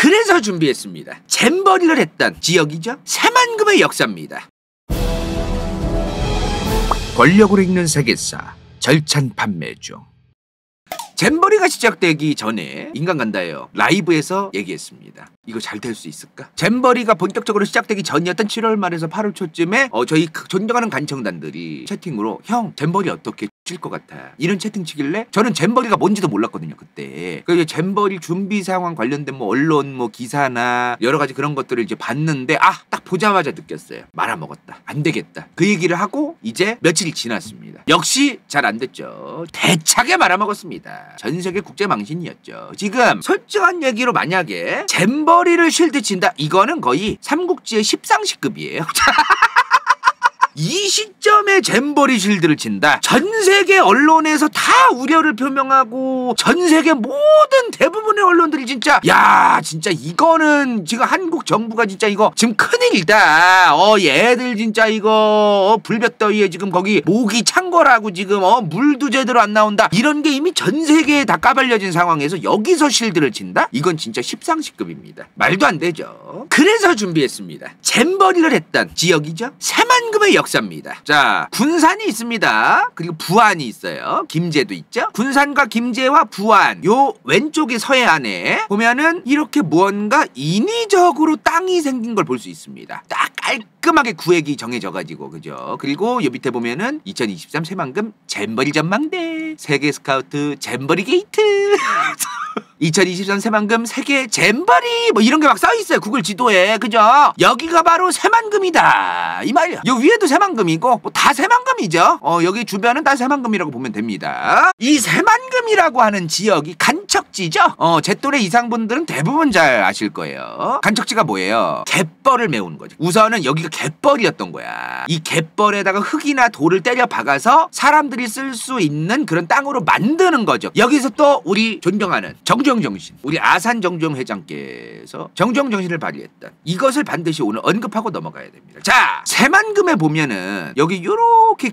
그래서 준비했습니다. 잼버리를 했던 지역이죠. 새만금의 역사입니다. 권력으로 읽는 세계사 절찬 판매 중. 잼버리가 시작되기 전에 인간간다예요 라이브에서 얘기했습니다. 이거 잘 될 수 있을까? 잼버리가 본격적으로 시작되기 전이었던 7월 말에서 8월 초쯤에 저희 존경하는 간청단들이 채팅으로 형 잼버리 어떻게 칠 것 같아 이런 채팅 치길래 저는 잼버리가 뭔지도 몰랐거든요 그때. 그래서 잼버리 준비 상황 관련된 뭐 언론 뭐 기사나 여러 가지 그런 것들을 이제 봤는데 딱 보자마자 느꼈어요. 말아먹었다. 안 되겠다. 그 얘기를 하고 이제 며칠이 지났습니다. 역시 잘 안 됐죠. 대차게 말아먹었습니다. 전 세계 국제 망신이었죠. 지금 솔직한 얘기로 만약에 잼버리를 쉴드 친다 이거는 거의 삼국지의 십상시급이에요. 이 시점에 잼버리 실드를 친다. 전 세계 언론에서 다 우려를 표명하고 전 세계 모든 대부분의 언론들이 진짜 진짜 이거는 지금 한국 정부가 진짜 이거 지금 큰일이다. 얘들 진짜 이거 불볕더위에 지금 거기 모기 찬 거라고 지금 물도 제대로 안 나온다. 이런 게 이미 전 세계에 다 까발려진 상황에서 여기서 실드를 친다? 이건 진짜 십상시급입니다. 말도 안 되죠. 그래서 준비했습니다. 잼버리를 했던 지역이죠. 새만금의 역사입니다. 자, 군산이 있습니다. 그리고 부안이 있어요. 김제도 있죠. 군산과 김제와 부안 요 왼쪽의 서해안에 보면은 이렇게 무언가 인위적으로 땅이 생긴 걸 볼 수 있습니다. 딱 깔끔하게 구획이 정해져가지고 그죠. 그리고 요 밑에 보면은 2023 새만금 잼버리 전망대 세계 스카우트 잼버리 게이트 2023 새만금 세계 잼버리 뭐 이런 게 막 써있어요 구글 지도에. 그죠. 여기가 바로 새만금이다 이 말이야. 요 위에도 새만금이고 뭐 다 새만금이죠. 여기 주변은 다 새만금이라고 보면 됩니다. 이 새만금이라고 하는 지역이 간척지죠. 제 또래 이상분들은 대부분 잘 아실 거예요. 간척지가 뭐예요? 갯벌을 메우는 거죠. 우선은 여기가 갯벌이었던 거야. 이 갯벌에다가 흙이나 돌을 때려 박아서 사람들이 쓸 수 있는 그런 땅으로 만드는 거죠. 여기서 또 우리 존경하는 정주영정신 우리 아산 정주영 회장께서 정주영정신을 발휘했던 이것을 반드시 오늘 언급하고 넘어가야 됩니다. 자, 새만금에 보면은 여기 요렇게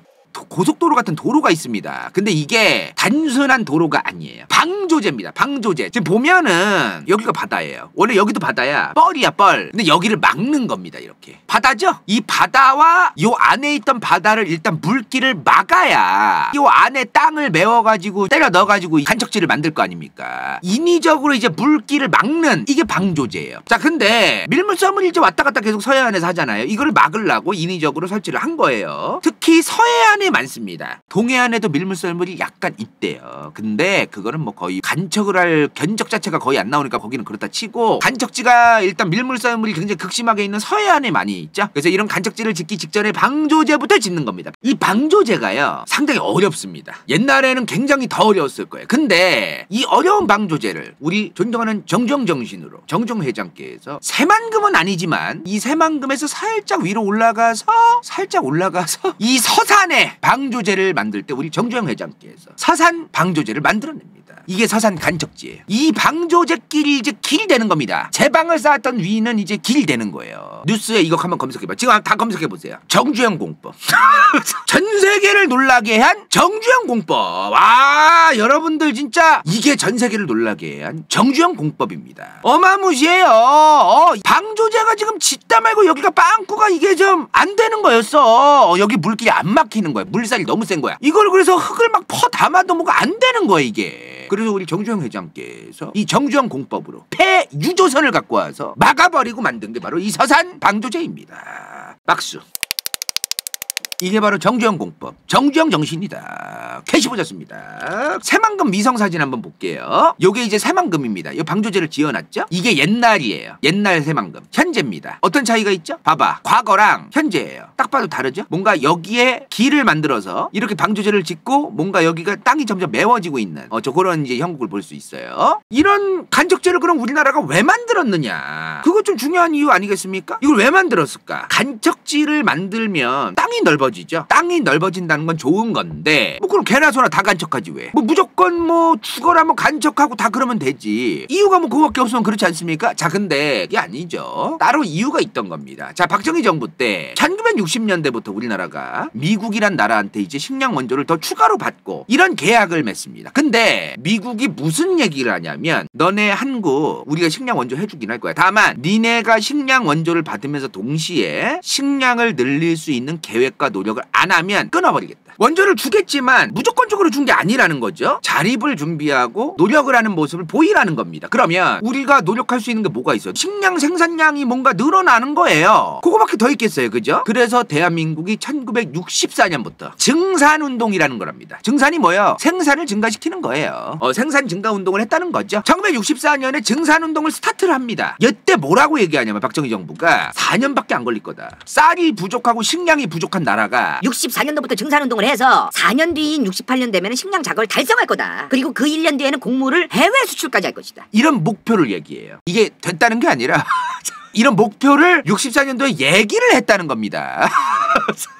고속도로 같은 도로가 있습니다. 근데 이게 단순한 도로가 아니에요. 방조제입니다. 방조제. 지금 보면은 여기가 바다예요. 원래 여기도 바다야. 뻘이야 뻘. 근데 여기를 막는 겁니다. 이렇게. 바다죠? 이 바다와 요 안에 있던 바다를 일단 물길을 막아야 요 안에 땅을 메워가지고 때려 넣어가지고 간척지를 만들 거 아닙니까? 인위적으로 이제 물길을 막는 이게 방조제예요. 자, 근데 밀물섬을 이제 왔다 갔다 계속 서해안에서 하잖아요. 이거를 막으려고 인위적으로 설치를 한 거예요. 특히 서해안에 많습니다. 동해안에도 밀물썰물이 약간 있대요. 근데 그거는 뭐 거의 간척을 할 견적 자체가 거의 안 나오니까 거기는 그렇다 치고 간척지가 일단 밀물썰물이 굉장히 극심하게 있는 서해안에 많이 있죠. 그래서 이런 간척지를 짓기 직전에 방조제부터 짓는 겁니다. 이 방조제가요 상당히 어렵습니다. 옛날에는 굉장히 더 어려웠을 거예요. 근데 이 어려운 방조제를 우리 존경하는 정주영 정신으로 정주영 회장께서 새만금은 아니지만 이 새만금에서 살짝 위로 올라가서 이 서산에 방조제를 만들 때 우리 정주영 회장께서 서산 방조제를 만들어냅니다. 이게 서산 간척지예요. 이 방조제끼리 이제 길 되는 겁니다. 제방을 쌓았던 위는 이제 길 되는 거예요. 뉴스에 이거 한번 검색해봐. 지금 다 검색해보세요. 정주영 공법. 전 세계를 놀라게 한 정주영 공법. 와, 여러분들 진짜 이게 전 세계를 놀라게 한 정주영 공법입니다. 어마무시해요. 방조제가 지금 짓다 말고 여기가 빵꾸가 이게 좀 안 되는 거였어. 여기 물길이 안 막히는 거야. 물살이 너무 센 거야. 이걸 그래서 흙을 막 퍼 담아도 뭐가 안 되는 거야 이게. 그래서 우리 정주영 회장께서 이 정주영 공법으로 폐유조선을 갖고 와서 막아버리고 만든 게 바로 이 서산 방조제입니다. 박수. 이게 바로 정주영 공법, 정주영 정신이다. 캐시 보셨습니다. 새만금 위성사진 한번 볼게요. 요게 이제 새만금입니다. 이 방조제를 지어놨죠? 이게 옛날이에요. 옛날 새만금. 현재입니다. 어떤 차이가 있죠? 봐봐. 과거랑 현재예요. 딱 봐도 다르죠? 뭔가 여기에 길을 만들어서 이렇게 방조제를 짓고 뭔가 여기가 땅이 점점 메워지고 있는 그런 이제 형국을 볼 수 있어요. 이런 간척제를 그럼 우리나라가 왜 만들었느냐? 그거 좀 중요한 이유 아니겠습니까? 이걸 왜 만들었을까? 간척지를 만들면 땅이 넓어져 넓어지죠. 땅이 넓어진다는 건 좋은 건데 뭐 그럼 개나 소나 다 간척하지 왜? 뭐 무조건 뭐 죽어라 뭐 간척하고 다 그러면 되지. 이유가 뭐 그거밖에 없으면 그렇지 않습니까? 자 근데 이게 아니죠. 따로 이유가 있던 겁니다. 자 박정희 정부 때 1960년대부터 우리나라가 미국이란 나라한테 이제 식량 원조를 더 추가로 받고 이런 계약을 맺습니다. 근데 미국이 무슨 얘기를 하냐면 너네 한국 우리가 식량 원조 해주긴 할 거야. 다만 니네가 식량 원조를 받으면서 동시에 식량을 늘릴 수 있는 계획과 노력을 안 하면 끊어버리겠다. 원조를 주겠지만 무조건적으로 준 게 아니라는 거죠. 자립을 준비하고 노력을 하는 모습을 보이라는 겁니다. 그러면 우리가 노력할 수 있는 게 뭐가 있어요? 식량 생산량이 뭔가 늘어나는 거예요. 그거밖에 더 있겠어요. 그죠? 그래서 대한민국이 1964년부터 증산운동이라는 거랍니다. 증산이 뭐예요? 생산을 증가시키는 거예요. 생산 증가 운동을 했다는 거죠. 1964년에 증산운동을 스타트를 합니다. 이때 뭐라고 얘기하냐면 박정희 정부가 4년밖에 안 걸릴 거다. 쌀이 부족하고 식량이 부족한 나라가 64년도부터 증산운동을 해서 4년 뒤인 68년 되면 식량 작업을 달성할 거다. 그리고 그 1년 뒤에는 곡물을 해외 수출까지 할 것이다. 이런 목표를 얘기해요. 이게 됐다는 게 아니라 이런 목표를 64년도에 얘기를 했다는 겁니다.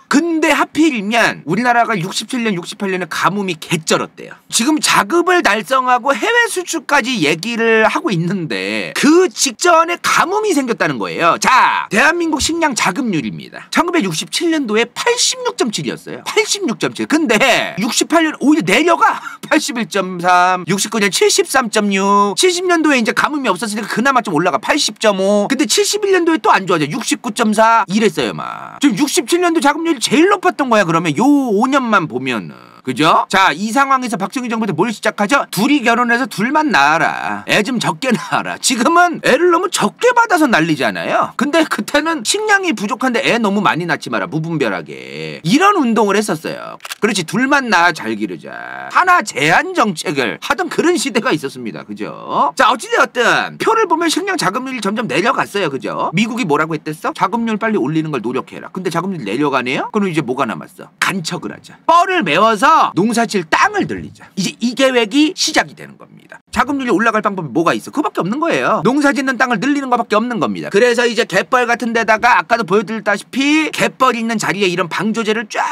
근데 하필이면 우리나라가 67년, 68년에 가뭄이 개쩔었대요. 지금 자급을 달성하고 해외 수출까지 얘기를 하고 있는데 그 직전에 가뭄이 생겼다는 거예요. 자, 대한민국 식량 자급률입니다. 1967년도에 86.7이었어요. 86.7. 근데 68년 오히려 내려가 81.3, 69년 73.6, 70년도에 이제 가뭄이 없었으니까 그나마 좀 올라가 80.5. 근데 71년도에 또 안 좋아져 69.4 이랬어요 막. 지금 67년도 자급률이 제일 높았던 거야. 그러면 요 5년만 보면은. 그죠? 자, 이 상황에서 박정희 정부 때 뭘 시작하죠? 둘이 결혼해서 둘만 낳아라. 애 좀 적게 낳아라. 지금은 애를 너무 적게 받아서 난리잖아요. 근데 그때는 식량이 부족한데 애 너무 많이 낳지 마라. 무분별하게. 이런 운동을 했었어요. 그렇지. 둘만 낳아 잘 기르자. 하나 제한 정책을 하던 그런 시대가 있었습니다. 그죠? 자, 어찌되었든 표를 보면 식량 자급률이 점점 내려갔어요. 그죠? 미국이 뭐라고 했댔어? 자급률 빨리 올리는 걸 노력해라. 근데 자급률 내려가네요? 그럼 이제 뭐가 남았어? 간척을 하자. 뻘을 메워서 농사질 땅을 늘리자. 이제 이 계획이 시작이 되는 겁니다. 자급률이 올라갈 방법이 뭐가 있어? 그거밖에 없는 거예요. 농사짓는 땅을 늘리는 것밖에 없는 겁니다. 그래서 이제 갯벌 같은 데다가 아까도 보여드렸다시피 갯벌이 있는 자리에 이런 방조제를 쫙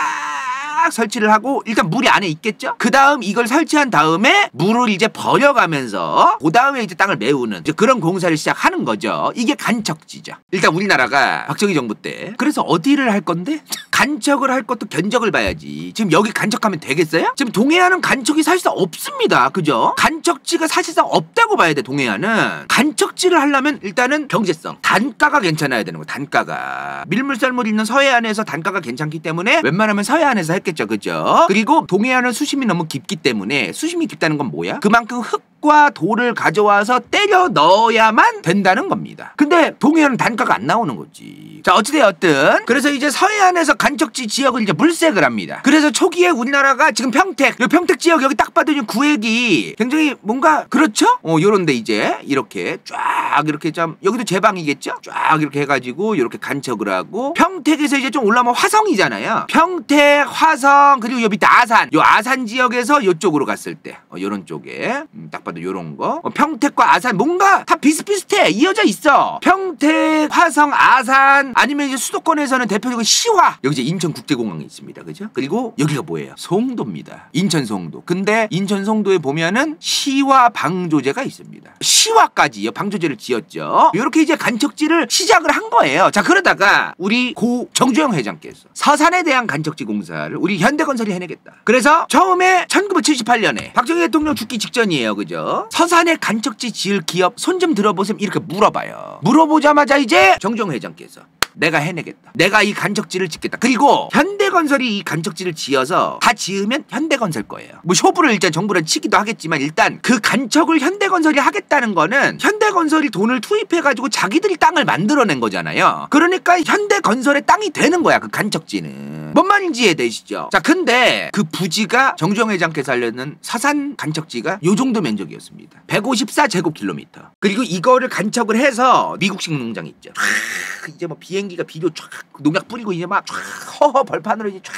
설치를 하고 일단 물이 안에 있겠죠? 그 다음 이걸 설치한 다음에 물을 이제 버려가면서 그 다음에 이제 땅을 메우는 이제 그런 공사를 시작하는 거죠. 이게 간척지죠. 일단 우리나라가 박정희 정부 때 그래서 어디를 할 건데? 간척을 할 것도 견적을 봐야지. 지금 여기 간척하면 되겠어요? 지금 동해안은 간척이 사실상 없습니다. 그죠? 간척지가 사실상 없다고 봐야 돼. 동해안은 간척지를 하려면 일단은 경제성, 단가가 괜찮아야 되는 거야. 단가가 밀물썰물 있는 서해안에서 단가가 괜찮기 때문에 웬만하면 서해안에서 했겠죠. 그죠? 그리고 동해안은 수심이 너무 깊기 때문에 수심이 깊다는 건 뭐야? 그만큼 흙과 돌을 가져와서 때려 넣어야만 된다는 겁니다. 근데 동해안은 단가가 안 나오는 거지. 자, 어찌되었든 그래서 이제 서해안에서 간척지 지역을 이제 물색을 합니다. 그래서 초기에 우리나라가 지금 평택 지역 여기 딱 봐도 구획이 굉장히 뭔가 그렇죠? 요런데 이제 이렇게 쫙 이렇게 좀 여기도 제방이겠죠? 쫙 이렇게 해가지고 이렇게 간척을 하고 평택에서 이제 좀 올라오면 화성이잖아요. 평택, 화성 그리고 요 밑에 아산, 요 아산 지역에서 요쪽으로 갔을 때 요런 쪽에 딱 봐도 요런 거 평택과 아산 뭔가 다 비슷비슷해. 이어져 있어. 평택, 화성, 아산 아니면 이제 수도권에서는 대표적으로 시화 여기 이제 인천국제공항이 있습니다. 그죠? 그리고 여기가 뭐예요? 송도입니다. 인천 송도. 근데 인천 송도에 보면은 시화 방조제가 있습니다. 시화까지 방조제를 지었죠. 이렇게 이제 간척지를 시작을 한 거예요. 자, 그러다가 우리 고 정주영 회장께서 서산에 대한 간척지 공사를 우리 현대건설이 해내겠다. 그래서 처음에 1978년에 박정희 대통령 죽기 직전이에요. 그죠? 서산에 간척지 지을 기업 손 좀 들어보세요. 이렇게 물어봐요. 물어보자마자 이제 정주영 회장께서 내가 해내겠다. 내가 이 간척지를 짓겠다. 그리고 현대건설이 이 간척지를 지어서 다 지으면 현대건설 거예요. 뭐 쇼부를 일단 정부를 치기도 하겠지만 일단 그 간척을 현대건설이 하겠다는 거는 현대건설이 돈을 투입해가지고 자기들이 땅을 만들어낸 거잖아요. 그러니까 현대건설의 땅이 되는 거야. 그 간척지는. 뭔 말인지 이해되시죠? 자, 근데 그 부지가 정주영 회장께서 알려는 서산 간척지가 요 정도 면적이었습니다. 154제곱킬로미터. 그리고 이거를 간척을 해서 미국식 농장 있죠. 이제 뭐 비행기가 비료 쫙 농약 뿌리고 이제 막 쫙 허허 벌판으로 이제 쫙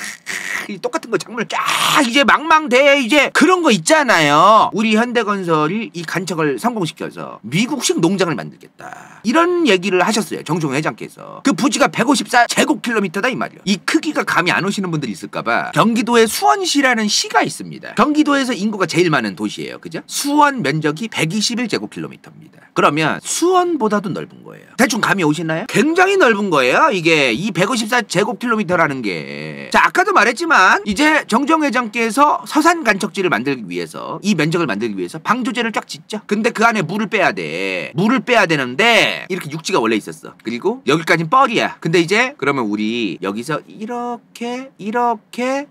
이 똑같은 거 작물 쫙 이제 망망대해 이제 그런 거 있잖아요. 우리 현대건설이 이 간척을 성공시켜서 미국식 농장을 만들겠다. 이런 얘기를 하셨어요. 정종 회장께서. 그 부지가 154제곱킬로미터다 이 말이야. 이 크기가 감이 안 오시는 분들이 있을까봐 경기도에 수원시라는 시가 있습니다. 경기도에서 인구가 제일 많은 도시예요. 그죠? 수원 면적이 121제곱킬로미터입니다. 그러면 수원보다도 넓은 거예요. 대충 감이 오시나요? 굉장히 넓은 거예요. 이게 이 154제곱킬로미터라는 게. 자, 아까도 말했지만 이제 정종 회장께서 서산 간척지를 만들기 위해서 이 면적을 만들기 위해서 방조제를 쫙 짓죠. 근데 그 안에 물을 빼야 돼. 물을 빼야 되는데 이렇게 육지가 원래 있었어. 그리고 여기까지는 뻘이야. 근데 이제 그러면 우리 여기서 이렇게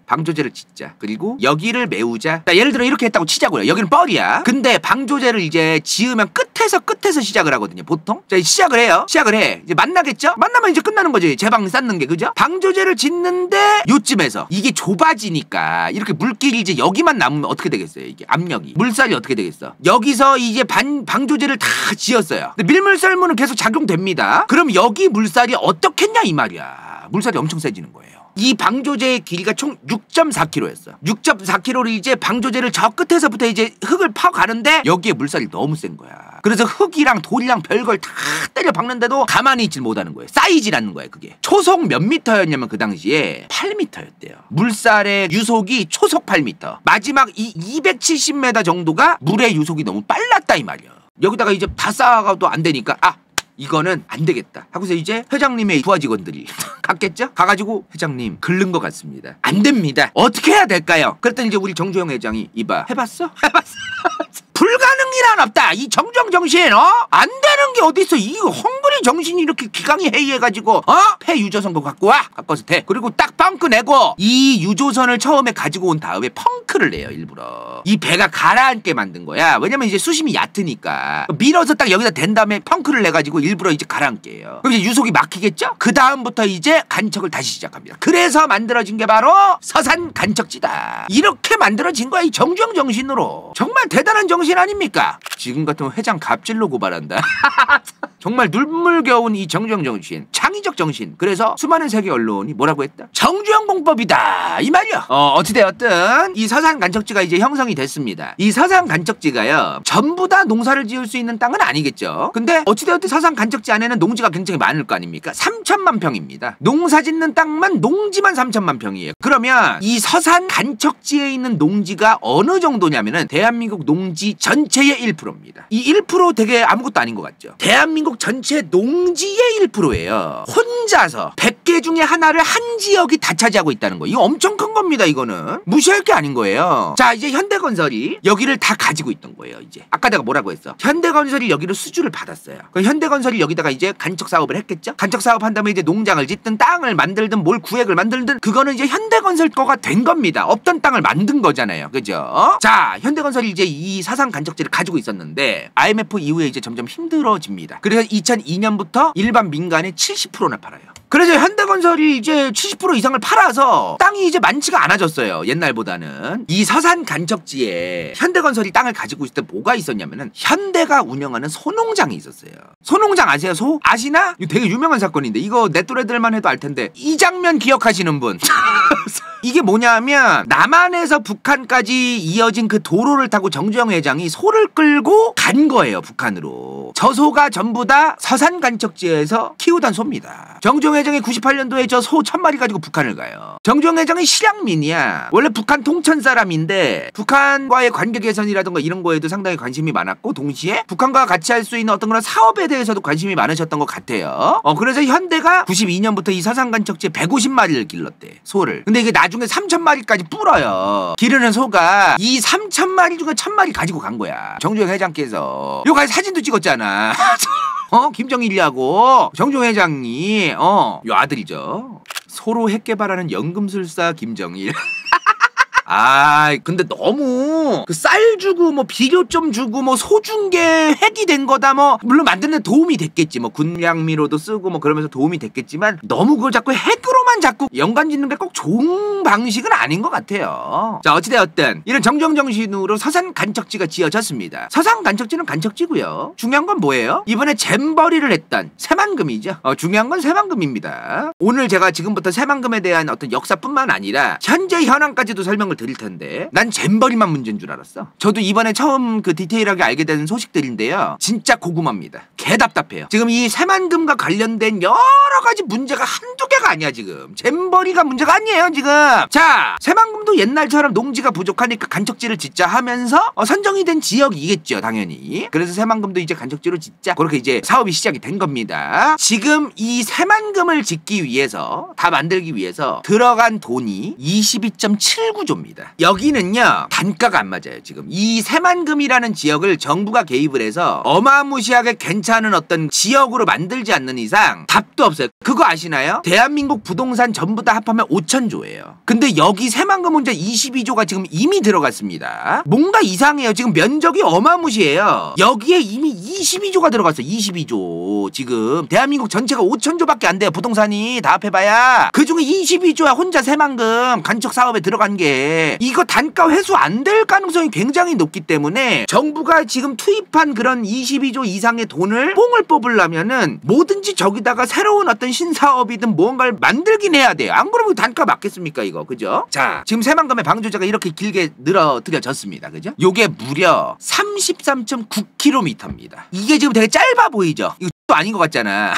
방조제를 짓자. 그리고 여기를 메우자. 자, 예를 들어 이렇게 했다고 치자고요. 여기는 뻘이야. 근데 방조제를 이제 지으면 끝에서 시작을 하거든요. 보통. 자, 시작을 해요. 시작을 해. 이제 만나겠죠? 만나면 이제 끝나는 거지. 제방 쌓는 게. 그죠? 방조제를 짓는데 요쯤에서 이게 좁아지니까 이렇게 물길이 이제 여기만 남으면 어떻게 되겠어요? 이게 압력이. 물살이 어떻게 되겠어? 여기서 이제 방조제를 다 지었어요. 근데 밀물썰물은 계속 작용됩니다. 그럼 여기 물살이 어떻겠냐 이 말이야. 물살이 엄청 세지는 거예요. 이 방조제의 길이가 총 6.4km였어. 6.4km를 이제 방조제를 저 끝에서부터 이제 흙을 파가는데 여기에 물살이 너무 센 거야. 그래서 흙이랑 돌이랑 별걸 다 때려 박는데도 가만히 있질 못하는 거예요. 쌓이질 않는 거야 그게. 초속 몇 미터였냐면 그 당시에 8미터였대요. 물살의 유속이 초속 8미터. 마지막 이 270m 정도가 물의 유속이 너무 빨랐다 이 말이야. 여기다가 이제 다 쌓아가도 안 되니까 이거는 안 되겠다 하고서 이제 회장님의 부하 직원들이 갔겠죠? 가가지고 회장님 긁는 것 같습니다. 안 됩니다. 어떻게 해야 될까요? 그랬더니 이제 우리 정주영 회장이 이봐 해봤어? 불가능이란 없다. 이 정정 정신 안 되는 게 어딨어. 이 헝그리 정신이 이렇게 기강이 해이해가지고 폐유조선거 갖고 와서 돼. 그리고 딱 펑크 내고 이 유조선을 처음에 가지고 온 다음에 펑크를 내요. 일부러 이 배가 가라앉게 만든 거야. 왜냐면 이제 수심이 얕으니까 밀어서 딱 여기다 댄 다음에 펑크를 내가지고 일부러 이제 가라앉게 해요. 그럼 이제 유속이 막히겠죠? 그 다음부터 이제 간척을 다시 시작합니다. 그래서 만들어진 게 바로 서산 간척지다. 이렇게 만들어진 거야. 이 정주영 정신으로. 정말 대단한 정신 아닙니까? 지금 같으면 회장 갑질로 고발한다. 정말 눈물겨운 이 정주영 정신, 창의적 정신. 그래서 수많은 세계 언론이 뭐라고 했다? 정주영 공법이다 이 말이야. 어찌되었든 이 서산 간척지가 이제 형성이 됐습니다. 이 서산 간척지가요 전부 다 농사를 지을 수 있는 땅은 아니겠죠. 근데 어찌되었든 서산 간척지 안에는 농지가 굉장히 많을 거 아닙니까? 3천만 평입니다. 농사 짓는 땅만 농지만 3천만 평이에요. 그러면 이 서산 간척지에 있는 농지가 어느 정도냐면은 대한민국 농지 전체의 1%입니다. 이 1% 되게 아무것도 아닌 것 같죠. 대한민국 전체 농지의 1%예요. 혼자서 100개 중에 하나를 한 지역이 다 차지하고 있다는 거. 이거 엄청 큰 겁니다. 이거는 무시할 게 아닌 거예요. 자, 이제 현대건설이 여기를 다 가지고 있던 거예요. 이제 아까 내가 뭐라고 했어? 현대건설이 여기를 수주를 받았어요. 그럼 현대건설이 여기다가 이제 간척 사업을 했겠죠. 간척 사업 한 다음에 이제 농장을 짓든 땅을 만들든 뭘 구획을 만들든 그거는 이제 현대건설 거가 된 겁니다. 없던 땅을 만든 거잖아요. 그죠? 자, 현대건설이 이제 이 사상 간척지를 가지고 있었는데 IMF 이후에 이제 점점 힘들어집니다. 그래서 2002년부터 일반 민간에 70%나 팔아요. 그래서 현대건설이 이제 70% 이상을 팔아서 땅이 이제 많지가 않아졌어요. 옛날보다는. 이 서산 간척지에 현대건설이 땅을 가지고 있을 때 뭐가 있었냐면은 현대가 운영하는 소농장이 있었어요. 소농장 아세요? 소? 아시나? 이거 되게 유명한 사건인데 이거 내 또래들만 해도 알 텐데 이 장면 기억하시는 분? 이게 뭐냐면 남한에서 북한까지 이어진 그 도로를 타고 정주영 회장이 소를 끌고 간 거예요. 북한으로. 저 소가 전부 다 서산 간척지에서 키우던 소입니다. 정주영 회장이 98년도에 저 소 1000마리 가지고 북한을 가요. 정주영 회장이 실향민이야. 원래 북한 통천 사람인데 북한과의 관계 개선이라든가 이런 거에도 상당히 관심이 많았고 동시에 북한과 같이 할 수 있는 어떤 그런 사업에 대해서도 관심이 많으셨던 것 같아요. 그래서 현대가 92년부터 이 서산 간척지에 150마리를 길렀대. 소를. 근데 이게 나중에 3000마리까지 불어요. 기르는 소가 이 3000마리 중에 1000마리 가지고 간 거야. 정주영 회장께서. 이거 가서 사진도 찍었잖아. 김정일이하고 정주영 회장이 요 아들이죠. 소로 핵 개발하는 연금술사 김정일. 아, 근데 너무 그 쌀 주고 뭐 비료 좀 주고 뭐 소중계 획이 된 거다 뭐 물론 만드는 데 도움이 됐겠지 뭐 군량미로도 쓰고 뭐 그러면서 도움이 됐겠지만 너무 그걸 자꾸 핵으로만 자꾸 연관 짓는 게 꼭 좋은 방식은 아닌 것 같아요. 자, 어찌되었든 이런 정정정신으로 서산 간척지가 지어졌습니다. 서산 간척지는 간척지고요. 중요한 건 뭐예요? 이번에 잼버리를 했던 새만금이죠. 중요한 건 새만금입니다. 오늘 제가 지금부터 새만금에 대한 어떤 역사뿐만 아니라 현재 현황까지도 설명을 드릴 텐데 난 잼버리만 문제인 줄 알았어. 저도 이번에 처음 그 디테일하게 알게 되는 소식들인데요. 진짜 고구마입니다. 개답답해요. 지금 이 새만금과 관련된 여러 가지 문제가 한두 개가 아니야 지금. 잼버리가 문제가 아니에요 지금. 자, 새만금도 옛날처럼 농지가 부족하니까 간척지를 짓자 하면서 선정이 된 지역이겠죠 당연히. 그래서 새만금도 이제 간척지로 짓자 그렇게 이제 사업이 시작이 된 겁니다. 지금 이 새만금을 짓기 위해서 다 만들기 위해서 들어간 돈이 22.79조입니다. 여기는요 단가가 안 맞아요. 지금 이 새만금이라는 지역을 정부가 개입을 해서 어마무시하게 괜찮은 어떤 지역으로 만들지 않는 이상 답도 없어요. 그거 아시나요? 대한민국 부동산 전부 다 합하면 5천조예요. 근데 여기 새만금 혼자 22조가 지금 이미 들어갔습니다. 뭔가 이상해요. 지금 면적이 어마무시해요. 여기에 이미 22조가 들어갔어요. 22조. 지금 대한민국 전체가 5천조밖에 안 돼요. 부동산이 다 합해봐야. 그중에 22조야 혼자 새만금 간척 사업에 들어간 게. 이거 단가 회수 안 될 가능성이 굉장히 높기 때문에 정부가 지금 투입한 그런 22조 이상의 돈을 뽕을 뽑으려면은 뭐든지 저기다가 새로운 어떤 신사업이든 무언가를 만들긴 해야 돼요. 안 그러면 단가 맞겠습니까 이거. 그죠? 자, 지금 새만금의 방조제가 이렇게 길게 늘어뜨려졌습니다. 그죠? 요게 무려 33.9km입니다. 이게 지금 되게 짧아 보이죠? 이거 또 아닌 것 같잖아.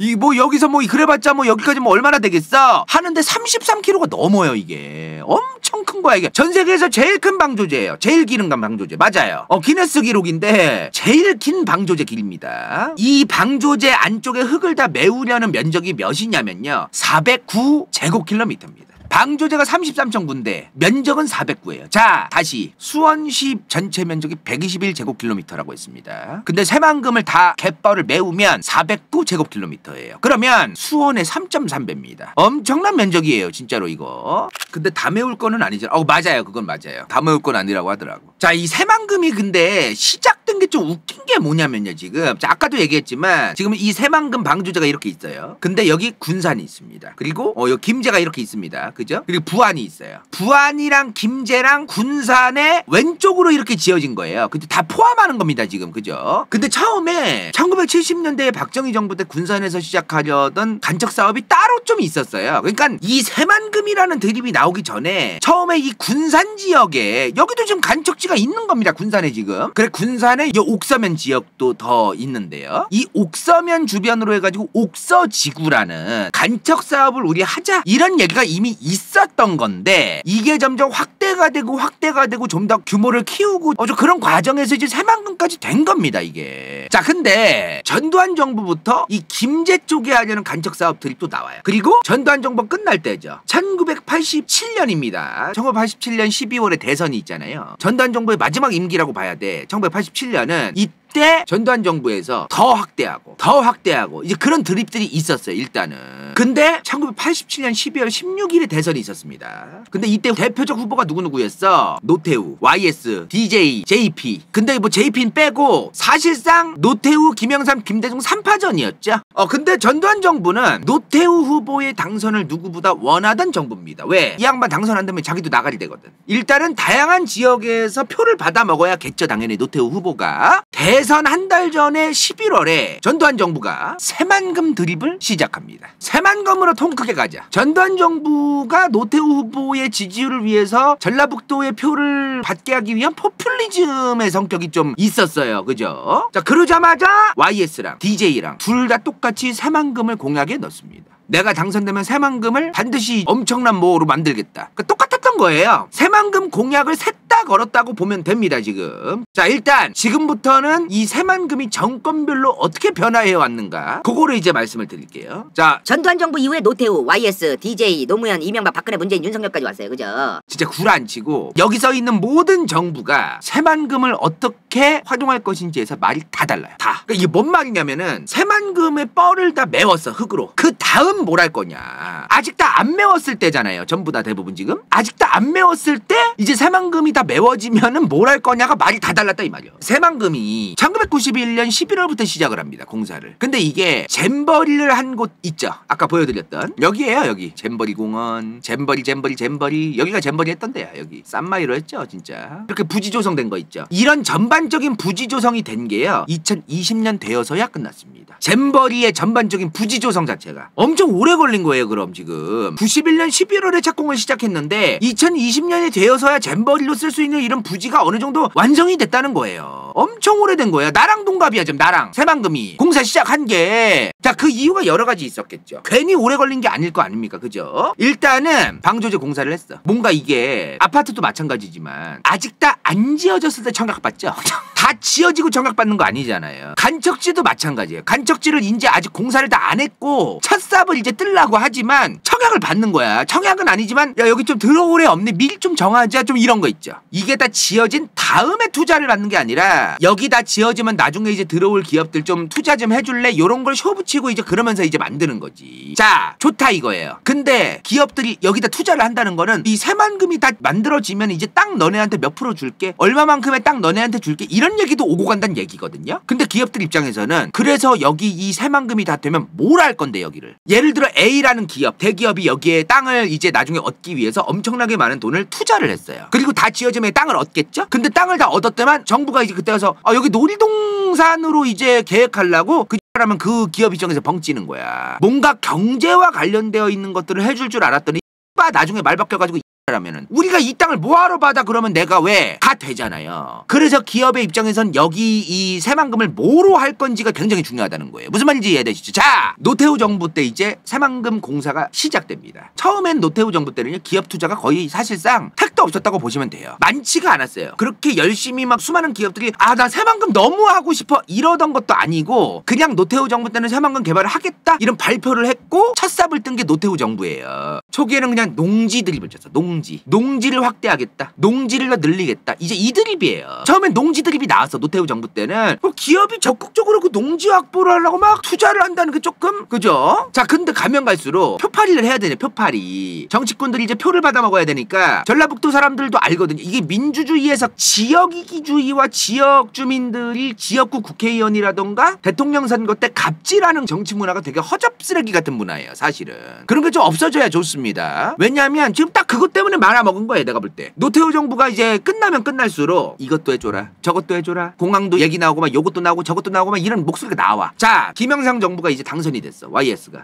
이 뭐 여기서 뭐 그래봤자 뭐 여기까지 뭐 얼마나 되겠어? 하는데 33km가 넘어요 이게. 엄청 큰 거야 이게. 전 세계에서 제일 큰 방조제예요. 제일 긴 방조제. 맞아요. 기네스 기록인데 제일 긴 방조제 길입니다. 이 방조제 안쪽에 흙을 다 메우려는 면적이 몇이냐면요 409제곱킬로미터입니다. 방조제가 33.9인데 면적은 409예요. 자, 다시 수원시 전체 면적이 121제곱킬로미터라고 했습니다. 근데 새만금을 다 갯벌을 메우면 409제곱킬로미터예요. 그러면 수원의 3.3배입니다. 엄청난 면적이에요 진짜로 이거. 근데 다 메울 거는 아니죠. 맞아요. 그건 맞아요. 다 메울 건 아니라고 하더라고. 자, 이 새만금이 근데 시작된 게 좀 웃긴 게 뭐냐면요 지금. 자, 아까도 얘기했지만 지금 이 새만금 방조제가 이렇게 있어요. 근데 여기 군산이 있습니다. 그리고 여기 김제가 이렇게 있습니다. 그죠? 그리고 부안이 있어요. 부안이랑 김제랑 군산의 왼쪽으로 이렇게 지어진 거예요. 근데 다 포함하는 겁니다 지금. 그죠? 근데 처음에 1970년대에 박정희 정부 때 군산에서 시작하려던 간척 사업이 따로 좀 있었어요. 그러니까 이 새만금이라는 드립이 나오기 전에 처음에 이 군산 지역에 여기도 지금 간척지가 있는 겁니다. 군산에 지금. 그래 군산에 이 옥서면 지역도 더 있는데요. 이 옥서면 주변으로 해가지고 옥서지구라는 간척 사업을 우리 하자 이런 얘기가 이미 있었던 건데 이게 점점 확대가 되고 좀 더 규모를 키우고 그런 과정에서 이제 새만금까지 된 겁니다 이게. 자, 근데 전두환 정부부터 이 김제 쪽에 하려는 간척 사업들이 또 나와요. 그리고 전두환 정부 끝날 때죠. 1987년입니다. 1987년 12월에 대선이 있잖아요. 전두환 정부의 마지막 임기라고 봐야 돼. 1987년은 이때 전두환 정부에서 더 확대하고 이제 그런 드립들이 있었어요 일단은. 근데 1987년 12월 16일에 대선이 있었습니다. 근데 이때 대표적 후보가 누구였어? 노태우, YS, DJ, JP. 근데 뭐 JP는 빼고 사실상 노태우, 김영삼, 김대중 3파전이었죠. 근데 전두환 정부는 노태우 후보의 당선을 누구보다 원하던 정부입니다. 왜? 이 양반 당선 안 되면 자기도 나가리 되거든. 일단은 다양한 지역에서 표를 받아 먹어야겠죠 당연히 노태우 후보가. 대선 한 달 전에 11월에 전두환 정부가 새만금 드립을 시작합니다. 새만금으로 통 크게 가자. 전두환 정부가 노태우 후보의 지지율을 위해서 전라북도의 표를 받게 하기 위한 포퓰리즘의 성격이 좀 있었어요. 그죠? 자, 그러자마자 YS랑 DJ랑 둘 다 똑같이 새만금을 공약에 넣습니다. 내가 당선되면 새만금을 반드시 엄청난 뭐로 만들겠다. 그러니까 똑같았던 거예요. 새만금 공약을 셋 다 걸었다고 보면 됩니다 지금. 자, 일단 지금부터는 이 새만금이 정권별로 어떻게 변화해 왔는가 그거를 이제 말씀을 드릴게요. 자, 전두환 정부 이후에 노태우, YS, DJ, 노무현, 이명박, 박근혜, 문재인, 윤석열까지 왔어요. 그죠? 진짜 구라치고 여기서 있는 모든 정부가 새만금을 어떻게 활용할 것인지에서 말이 다 달라요. 다. 그러니까 이게 뭔 말이냐면은 새만금의 뻘을 다 메웠어 흙으로. 그 다음 뭘 할 거냐. 아직 다 안 메웠을 때잖아요. 전부 다 대부분 지금. 아직 다 안 메웠을 때 이제 새만금이 다 메워지면은 뭘 할 거냐가 말이 다 달랐다 이 말이야. 새만금이 1991년 11월부터 시작을 합니다. 공사를. 근데 이게 잼버리를 한 곳 있죠. 아까 보여드렸던 여기에요. 여기 잼버리 공원, 잼버리 여기가 잼버리 했던 데야. 여기 쌈마이로 했죠. 진짜 이렇게 부지 조성된 거 있죠. 이런 전반적인 부지 조성이 된 게요 2020년 되어서야 끝났습니다. 잼버리의 전반적인 부지 조성 자체가 엄청 오래 걸린 거예요. 그럼 지금 91년 11월에 착공을 시작했는데 2020년이 되어서야 잼버리로 쓸 수 있는 이런 부지가 어느 정도 완성이 됐다는 거예요. 엄청 오래된 거예요. 나랑 동갑이야. 지금 나랑 새만금이 공사 시작한 게. 자, 그 이유가 여러 가지 있었겠죠. 괜히 오래 걸린 게 아닐 거 아닙니까? 그죠? 일단은 방조제 공사를 했어. 뭔가 이게 아파트도 마찬가지지만 아직 다 안 지어졌을 때 청약받죠? 다 지어지고 청약받는 거 아니잖아요. 간척지도 마찬가지예요. 간척지를 이제 아직 공사를 다 안 했고 첫 삽을 이제 뜰라고 하지만 청약을 받는 거야. 청약은 아니지만 야 여기 좀 들어올 애 없네. 미리 좀 정하자. 좀 이런 거 있죠. 이게 다 지어진 다음에 투자를 받는 게 아니라 여기 다 지어지면 나중에 이제 들어올 기업들 좀 투자 좀 해줄래? 요런 걸 쇼붙이고 이제 그러면서 이제 만드는 거지. 자, 좋다 이거예요. 근데 기업들이 여기다 투자를 한다는 거는 이 새만금이 다 만들어지면 이제 땅 너네한테 몇 프로 줄게, 얼마만큼의 땅 너네한테 줄게, 이런 얘기도 오고 간다는 얘기거든요. 근데 기업들 입장에서는 그래서 여기 이 새만금이 다 되면 뭘 할 건데 여기를. 예를 들어 A라는 기업, 대기업이 여기에 땅을 이제 나중에 얻기 위해서 엄청나게 많은 돈을 투자를 했어요. 그리고 다 지어지면 땅을 얻겠죠? 근데 땅을 다 얻었더만 정부가 이제 그때 가서 여기 놀이동산으로 이제 계획하려고 하면 그 기업 입장에서 벙찌는 거야. 뭔가 경제와 관련되어 있는 것들을 해줄 줄 알았더니 나중에 말 바뀌어가지고 라면은 우리가 이 땅을 뭐하러 받아? 그러면 내가 왜? 가 되잖아요. 그래서 기업의 입장에선 여기 이 새만금을 뭐로 할 건지가 굉장히 중요하다는 거예요. 무슨 말인지 이해되시죠? 자, 노태우 정부 때 이제 새만금 공사가 시작됩니다. 처음엔 노태우 정부 때는요 기업 투자가 거의 사실상 택도 없었다고 보시면 돼요. 많지가 않았어요. 그렇게 열심히 막 수많은 기업들이 나 새만금 너무 하고 싶어 이러던 것도 아니고 그냥 노태우 정부 때는 새만금 개발을 하겠다 이런 발표를 했고 첫 삽을 뜬 게 노태우 정부예요. 초기에는 그냥 농지 드립을 쳤어. 농지를 확대하겠다. 농지를 더 늘리겠다. 이제 이 드립이에요. 처음엔 농지 드립이 나왔어. 노태우 정부 때는 기업이 적극적으로 그 농지 확보를 하려고 막 투자를 한다는 게 조금 그죠? 자, 근데 가면 갈수록 표파리를 해야 되네. 표파리. 정치꾼들이 이제 표를 받아 먹어야 되니까 전라북도 사람들도 알거든요. 이게 민주주의에서 지역이기주의와 지역 주민들이 지역구 국회의원이라던가 대통령 선거 때 갑질하는 정치 문화가 되게 허접쓰레기 같은 문화예요. 사실은 그런 게 좀 없어져야 좋습니다. 왜냐하면 지금 딱 그것 때문에 말아먹은 거예요. 내가 볼 때 노태우 정부가 이제 끝나면 끝날수록 이것도 해줘라 저것도 해줘라 공항도 얘기 나오고 막 요것도 나오고 저것도 나오고 막 이런 목소리가 나와. 자, 김영삼 정부가 이제 당선이 됐어.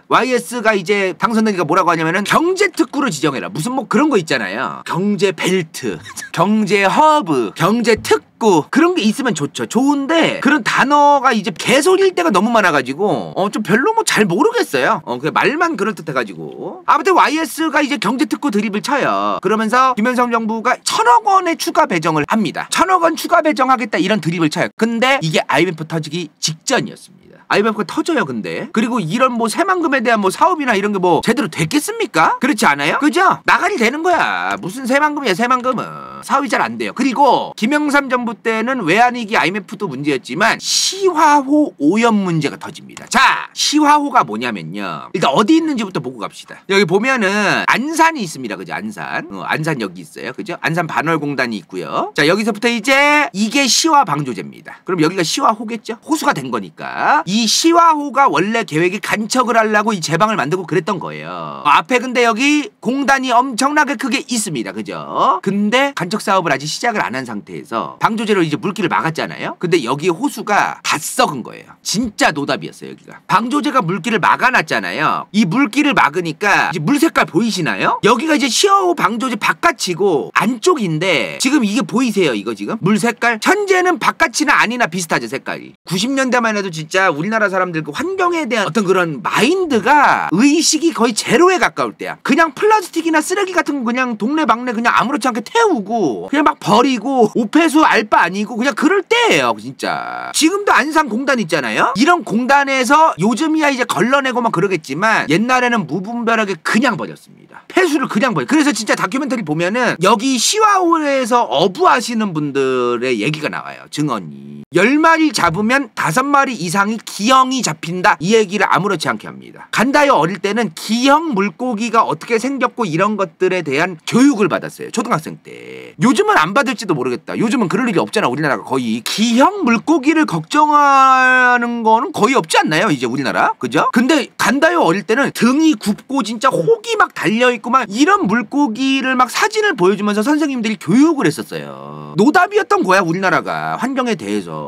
YS가 이제 당선되니까 뭐라고 하냐면은 경제특구를 지정해라. 무슨 뭐 그런 거 있잖아요. 경제 벨트 경제 허브 경제 특구 그런 게 있으면 좋죠. 좋은데 그런 단어가 이제 개소리일 때가 너무 많아가지고 좀 별로 뭐 잘 모르겠어요. 그냥 말만 그럴듯해가지고 아무튼 YS가 이제 경제특구 드립을 쳐요. 그러면서 김현성 정부가 1,000억 원의 추가 배정을 합니다. 1,000억 원 추가 배정하겠다 이런 드립을 쳐요. 근데 이게 IMF 터지기 직전이었습니다. IMF가 터져요. 근데 그리고 이런 뭐 새만금에 대한 뭐 사업이나 이런 게 뭐 제대로 됐겠습니까? 그렇지 않아요? 그죠? 나가리 되는 거야. 무슨 새만금이야. 새만금은 사업이 잘 안 돼요. 그리고 김영삼 정부 때는 외환위기 IMF도 문제였지만 시화호 오염 문제가 터집니다. 자, 시화호가 뭐냐면요, 일단 어디 있는지부터 보고 갑시다. 여기 보면은 안산이 있습니다. 그죠? 안산 여기 있어요. 그죠? 안산 반월공단이 있고요. 자, 여기서부터 이제 이게 시화 방조제입니다. 그럼 여기가 시화호겠죠? 호수가 된 거니까 이 시화호가 원래 계획이 간척을 하려고 이 제방을 만들고 그랬던 거예요. 앞에 근데 여기 공단이 엄청나게 크게 있습니다. 그죠? 근데 간척 사업을 아직 시작을 안 한 상태에서 방조제로 이제 물길을 막았잖아요. 근데 여기 호수가 다 썩은 거예요. 진짜 노답이었어요. 여기가 방조제가 물길을 막아놨잖아요. 이 물길을 막으니까 이제 물 색깔 보이시나요? 여기가 이제 시화호 방조제 바깥이고 안쪽인데 지금 이게 보이세요? 이거 지금 물 색깔 현재는 바깥이나 아니나 비슷하죠. 색깔이 90년대만 해도 진짜 우리나라 사람들 그 환경에 대한 어떤 그런 마인드가 의식이 거의 제로에 가까울 때야. 그냥 플라스틱이나 쓰레기 같은 거 그냥 동네방네 그냥 아무렇지 않게 태우고 가지고 그냥 막 버리고 오폐수 알바 아니고 그냥 그럴 때예요 진짜. 지금도 안산공단 있잖아요. 이런 공단에서 요즘이야 이제 걸러내고 막 그러겠지만 옛날에는 무분별하게 그냥 버렸습니다. 폐수를 그냥 버려. 그래서 진짜 다큐멘터리 보면은 여기 시와호에서 어부하시는 분들의 얘기가 나와요. 증언이. 10마리 잡으면 5마리 이상이 기형이 잡힌다. 이 얘기를 아무렇지 않게 합니다. 간다요 어릴 때는 기형 물고기가 어떻게 생겼고 이런 것들에 대한 교육을 받았어요. 초등학생 때. 요즘은 안 받을지도 모르겠다. 요즘은 그럴 일이 없잖아. 우리나라가 거의. 기형 물고기를 걱정하는 거는 거의 없지 않나요? 이제 우리나라. 그죠? 근데 간다요 어릴 때는 등이 굽고 진짜 혹이 막 달려있고 막 이런 물고기를 막 사진을 보여주면서 선생님들이 교육을 했었어요. 노답이었던 거야 우리나라가. 환경에 대해서.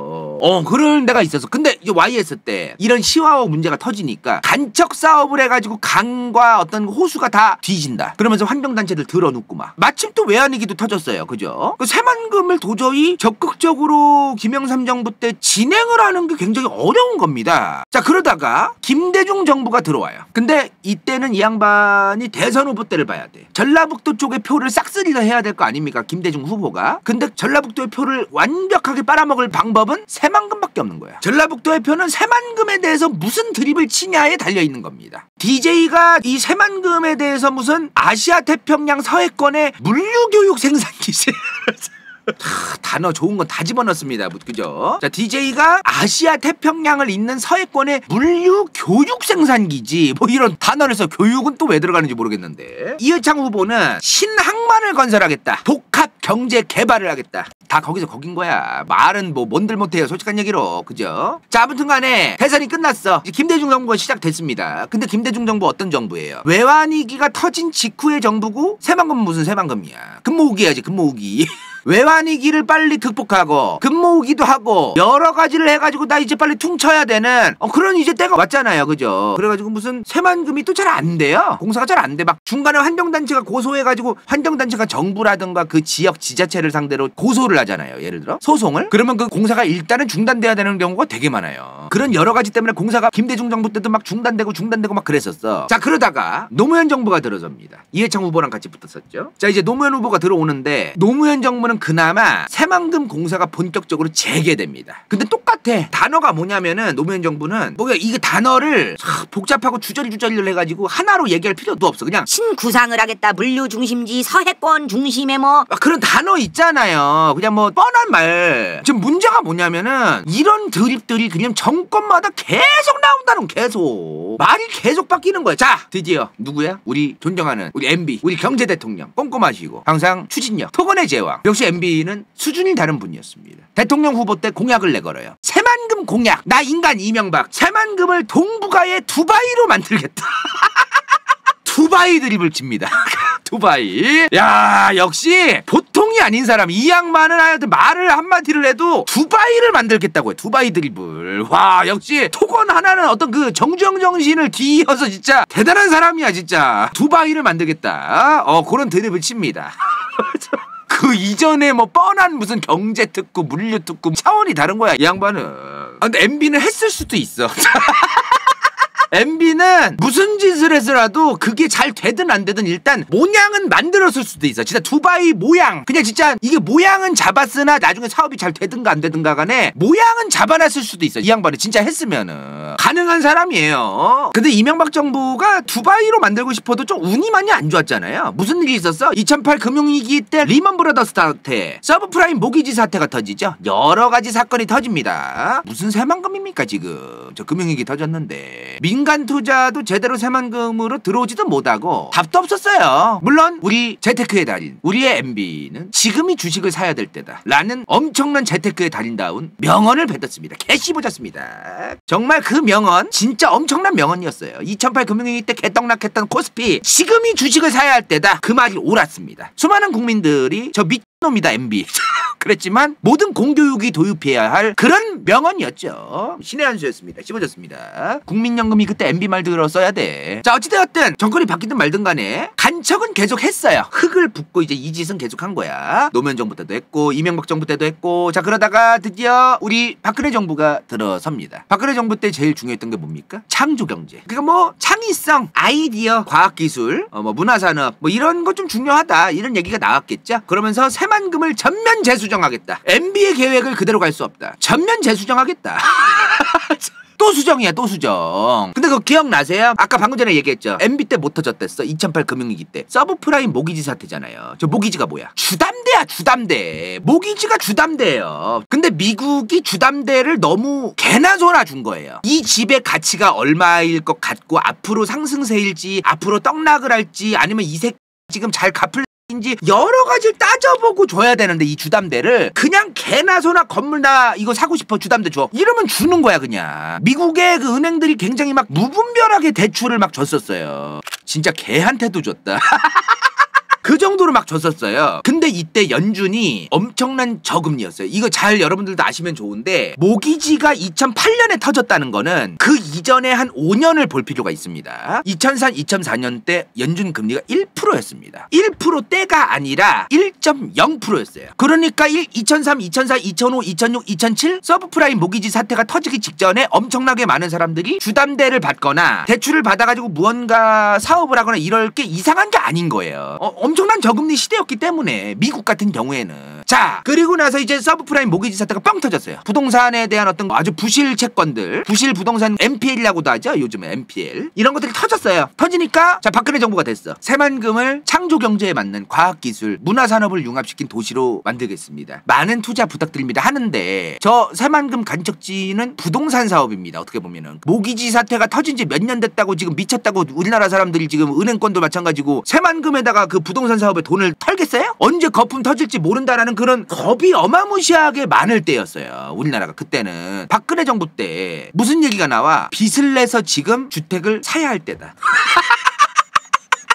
그런 데가 있었어. 근데 이제 YS 때 이런 시와호 문제가 터지니까 간척 사업을 해가지고 강과 어떤 호수가 다 뒤진다. 그러면서 환경단체들 들어눕고 막 마침 또 외환위기도 터졌어요. 그죠? 그 새만금을 도저히 적극적으로 김영삼 정부 때 진행을 하는 게 굉장히 어려운 겁니다. 자 그러다가 김대중 정부가 들어와요. 근데 이때는 이 양반이 대선 후보 때를 봐야 돼. 전라북도 쪽의 표를 싹쓸이가 해야 될 거 아닙니까? 김대중 후보가. 근데 전라북도의 표를 완벽하게 빨아먹을 방법은 새만금밖에 없는 거야. 전라북도의 표는 새만금에 대해서 무슨 드립을 치냐에 달려있는 겁니다. DJ가 이 새만금에 대해서 무슨 아시아 태평양 서해권의 물류교육 생산기지 단어 좋은 건 다 집어넣습니다. 그죠? 자, DJ가 아시아 태평양을 잇는 서해권의 물류 교육 생산기지 뭐 이런 단어를 써. 교육은 또 왜 들어가는지 모르겠는데. 이해창 후보는 신항만을 건설하겠다. 복합 경제 개발을 하겠다. 다 거기서 거긴 거야. 말은 뭐 뭔들 못해요. 솔직한 얘기로. 그죠? 자 아무튼 간에 대선이 끝났어. 이제 김대중 정부가 시작됐습니다. 근데 김대중 정부 어떤 정부예요? 외환위기가 터진 직후의 정부고 새만금은 무슨 새만금이야. 금모으기 해야지 금모으기. 외환위기를 빨리 극복하고 금모으기도 하고 여러 가지를 해가지고 나 이제 빨리 퉁쳐야 되는 그런 이제 때가 왔잖아요. 그죠? 그래가지고 무슨 새만금이 또 잘 안 돼요. 공사가 잘 안 돼. 막 중간에 환경단체가 고소해가지고 환경단체가 정부라든가 그 지역 지자체를 상대로 고소를 하잖아요. 예를 들어 소송을. 그러면 그 공사가 일단은 중단돼야 되는 경우가 되게 많아요. 그런 여러 가지 때문에 공사가 김대중 정부 때도 막 중단되고 막 그랬었어. 자 그러다가 노무현 정부가 들어섭니다. 이해창 후보랑 같이 붙었었죠. 자 이제 노무현 후보가 들어오는데 노무현 정부는 그나마 새만금 공사가 본격적으로 재개됩니다. 근데 똑같아. 단어가 뭐냐면은 노무현 정부는 뭐야 이게 단어를 복잡하고 주저리를 해가지고 하나로 얘기할 필요도 없어. 그냥 신구상을 하겠다. 물류 중심지 서해권 중심에 뭐 그런 단어 있잖아요. 그냥 뭐 뻔한 말. 지금 문제가 뭐냐면은 이런 드립들이 그냥 정권마다 계속 나온다는 계속. 말이 계속 바뀌는 거야. 자 드디어 누구야? 우리 존경하는 우리 MB 우리 경제 대통령 꼼꼼하시고 항상 추진력 토건의 제왕. 역시 MB는 수준이 다른 분이었습니다. 대통령 후보 때 공약을 내걸어요. 새만금 공약. 나 인간 이명박 새만금을 동북아의 두바이로 만들겠다. 두바이 드립을 칩니다. 두바이. 야 역시 보통이 아닌 사람. 이 양반은 하여튼 말을 한마디를 해도 두바이를 만들겠다고 해. 두바이 드립을. 와 역시 토건 하나는 어떤 그 정주영 정신을 뒤이어서 진짜 대단한 사람이야 진짜. 두바이를 만들겠다. 그런 드립을 칩니다. 그 이전에 뭐 뻔한 무슨 경제특구 물류특구 차원이 다른 거야 이 양반은. 근데 MB는 했을 수도 있어. MB는 무슨 짓을 해서라도 그게 잘 되든 안 되든 일단 모양은 만들었을 수도 있어. 진짜 두바이 모양 그냥 진짜 이게 모양은 잡았으나 나중에 사업이 잘 되든가 안 되든가 간에 모양은 잡아놨을 수도 있어. 이 양반이 진짜 했으면은 가능한 사람이에요. 근데 이명박 정부가 두바이로 만들고 싶어도 좀 운이 많이 안 좋았잖아요. 무슨 일이 있었어? 2008 금융위기 때 리먼 브라더스 사태 서브프라임 모기지 사태가 터지죠. 여러 가지 사건이 터집니다. 무슨 새만금입니까 지금. 저 금융위기 터졌는데 민간 투자도 제대로 새만금으로 들어오지도 못하고 답도 없었어요. 물론 우리 재테크의 달인 우리의 MB는 지금이 주식을 사야 될 때다 라는 엄청난 재테크의 달인다운 명언을 뱉었습니다. 개씹어졌습니다. 정말 그 명언 진짜 엄청난 명언이었어요. 2008 금융위기 때 개떡락했던 코스피 지금이 주식을 사야 할 때다. 그 말이 옳았습니다. 수많은 국민들이 저 미친놈이다 MB 그랬지만 모든 공교육이 도입해야 할 그런 명언이었죠. 신의 한 수였습니다. 씹어줬습니다. 국민연금이 그때 MB 말 들었어야 돼. 자, 어찌되었든 정권이 바뀌든 말든 간에 간척은 계속 했어요. 흙을 붓고 이제 이 짓은 계속 한 거야. 노무현 정부 때도 했고 이명박 정부 때도 했고. 자, 그러다가 드디어 우리 박근혜 정부가 들어섭니다. 박근혜 정부 때 제일 중요했던 게 뭡니까? 창조경제. 그러니까 뭐 창의성, 아이디어, 과학기술, 뭐 문화산업 뭐 이런 거 좀 중요하다 이런 얘기가 나왔겠죠. 그러면서 새만금을 전면 재수정하겠다. MB의 계획을 그대로 갈 수 없다. 전면 재수정하겠다. 또 수정이야, 또 수정. 근데 그거 기억나세요? 아까 방금 전에 얘기했죠. MB 때 못 터졌댔어. 2008 금융위기 때. 서브프라임 모기지 사태잖아요. 저 모기지가 뭐야? 주담대야, 주담대. 모기지가 주담대예요. 근데 미국이 주담대를 너무 개나 소나 준 거예요. 이 집의 가치가 얼마일 것 같고 앞으로 상승세일지 앞으로 떡락을 할지 아니면 이 새끼 지금 잘 갚을 인지 여러 가지를 따져보고 줘야 되는데 이 주담대를 그냥 개나 소나 건물나 이거 사고 싶어 주담대 줘 이러면 주는 거야. 그냥 미국의 그 은행들이 굉장히 막 무분별하게 대출을 막 줬었어요. 진짜 개한테도 줬다. 그 정도로 막 줬었어요. 근데 이때 연준이 엄청난 저금리였어요. 이거 잘 여러분들도 아시면 좋은데 모기지가 2008년에 터졌다는 거는 그 이전에 한 5년을 볼 필요가 있습니다. 2003, 2004년 때 연준 금리가 1%였습니다. 1%대가 아니라 1.0%였어요. 그러니까 2003, 2004, 2005, 2006, 2007 서브프라임 모기지 사태가 터지기 직전에 엄청나게 많은 사람들이 주담대를 받거나 대출을 받아가지고 무언가 사업을 하거나 이럴 게 이상한 게 아닌 거예요. 엄청난 저금리 시대였기 때문에 미국 같은 경우에는. 자, 그리고 나서 이제 서브프라임 모기지 사태가 뻥 터졌어요. 부동산에 대한 어떤 아주 부실 채권들, 부실 부동산 MPL이라고도 하죠. 요즘에 MPL 이런 것들이 터졌어요. 터지니까 자, 박근혜 정부가 됐어. 새만금을 창조경제에 맞는 과학기술, 문화산업을 융합시킨 도시로 만들겠습니다. 많은 투자 부탁드립니다 하는데 저 새만금 간척지는 부동산 사업입니다. 어떻게 보면은 모기지 사태가 터진 지 몇 년 됐다고 지금 미쳤다고 우리나라 사람들이 지금 은행권도 마찬가지고 새만금에다가 그 부동산 사업에 돈을 털겠어요? 언제 거품 터질지 모른다라는 그런 겁이 어마무시하게 많을 때였어요. 우리나라가 그때는. 박근혜 정부 때 무슨 얘기가 나와? 빚을 내서 지금 주택을 사야 할 때다.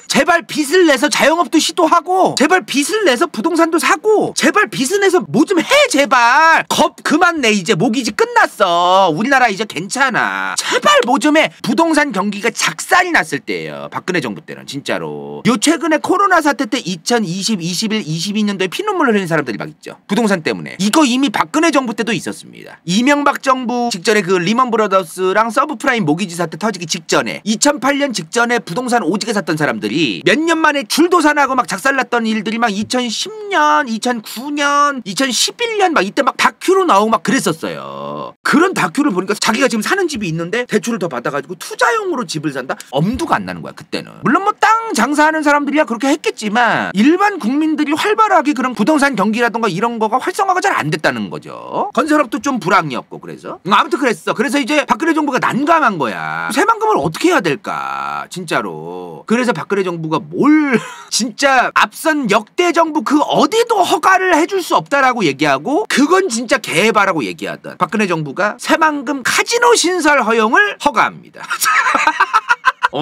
제발 빚을 내서 자영업도 시도하고 제발 빚을 내서 부동산도 사고 제발 빚을 내서 뭐 좀 해 제발. 겁 그만 내. 이제 모기지 끝났어. 우리나라 이제 괜찮아. 제발 뭐 좀 해. 부동산 경기가 작살이 났을 때예요. 박근혜 정부 때는 진짜로. 요 최근에 코로나 사태 때 2020, 21, 22년도에 피눈물을 흘린 사람들이 막 있죠. 부동산 때문에. 이거 이미 박근혜 정부 때도 있었습니다. 이명박 정부 직전에 그 리먼 브러더스랑 서브프라임 모기지 사태 터지기 직전에 2008년 직전에 부동산 오지게 샀던 사람들이 몇 년 만에 줄도산하고 막 작살났던 일들이 막 2010년, 2009년, 2011년 막 이때 막 다큐로 나오고 막 그랬었어요. 그런 다큐를 보니까 자기가 지금 사는 집이 있는데 대출을 더 받아가지고 투자용으로 집을 산다? 엄두가 안 나는 거야 그때는. 물론 뭐 땅 장사하는 사람들이야 그렇게 했겠지만 일반 국민들이 활발하게 그런 부동산 경기라던가 이런 거가 활성화가 잘 안 됐다는 거죠. 건설업도 좀 불황이었고 그래서 아무튼 그랬어. 그래서 이제 박근혜 정부가 난감한 거야. 새만금을 어떻게 해야 될까 진짜로. 그래서 박근혜 정부가 뭘 진짜 앞선 역대 정부 그 어디도 허가를 해줄 수 없다라고 얘기하고 그건 진짜 개바라고 얘기하던 박근혜 정부가 새만금 카지노 신설 허용을 허가합니다.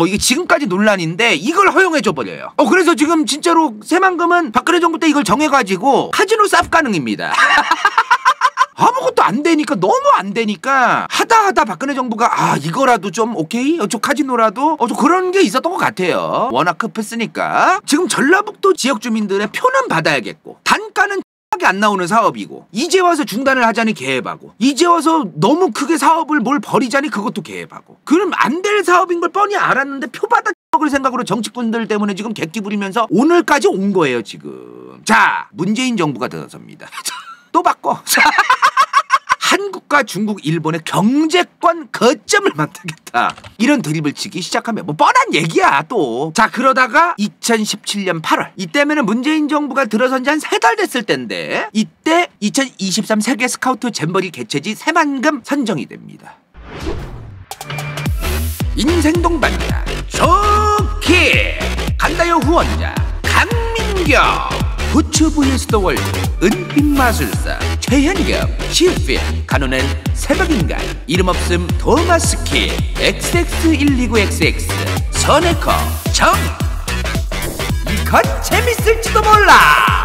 이게 지금까지 논란인데 이걸 허용해줘 버려요. 그래서 지금 진짜로 새만금은 박근혜 정부 때 이걸 정해가지고 카지노 쌉 가능입니다. 아무것도 안 되니까 너무 안 되니까 하다 박근혜 정부가 이거라도 좀 오케이? 저 카지노라도 좀 그런 게 있었던 것 같아요. 워낙 급했으니까. 지금 전라북도 지역 주민들의 표는 받아야겠고 단가는 안 나오는 사업이고 이제 와서 중단을 하자니 개입하고 이제 와서 너무 크게 사업을 뭘 버리자니 그것도 개입하고 그럼 안 될 사업인 걸 뻔히 알았는데 표 받아 먹을 생각으로 정치꾼들 때문에 지금 객기 부리면서 오늘까지 온 거예요 지금. 자, 문재인 정부가 들어섭니다. 또 바꿔. 한국과 중국, 일본의 경제권 거점을 만들겠다. 이런 드립을 치기 시작하면 뭐 뻔한 얘기야 또. 자, 그러다가 2017년 8월 이때면은 문재인 정부가 들어선 지 한 3달 됐을 텐데 이때 2023 세계 스카우트 잼버리 개최지 새만금 선정이 됩니다. 인생동반자 좋게 간다요 후원자 강민경 부츠 vs 더 월드 은빛마술사 최현경 시우필 간호는 새벽인간 이름없음 도마스키 XX129XX 선에커 정 이건 재밌을지도 몰라.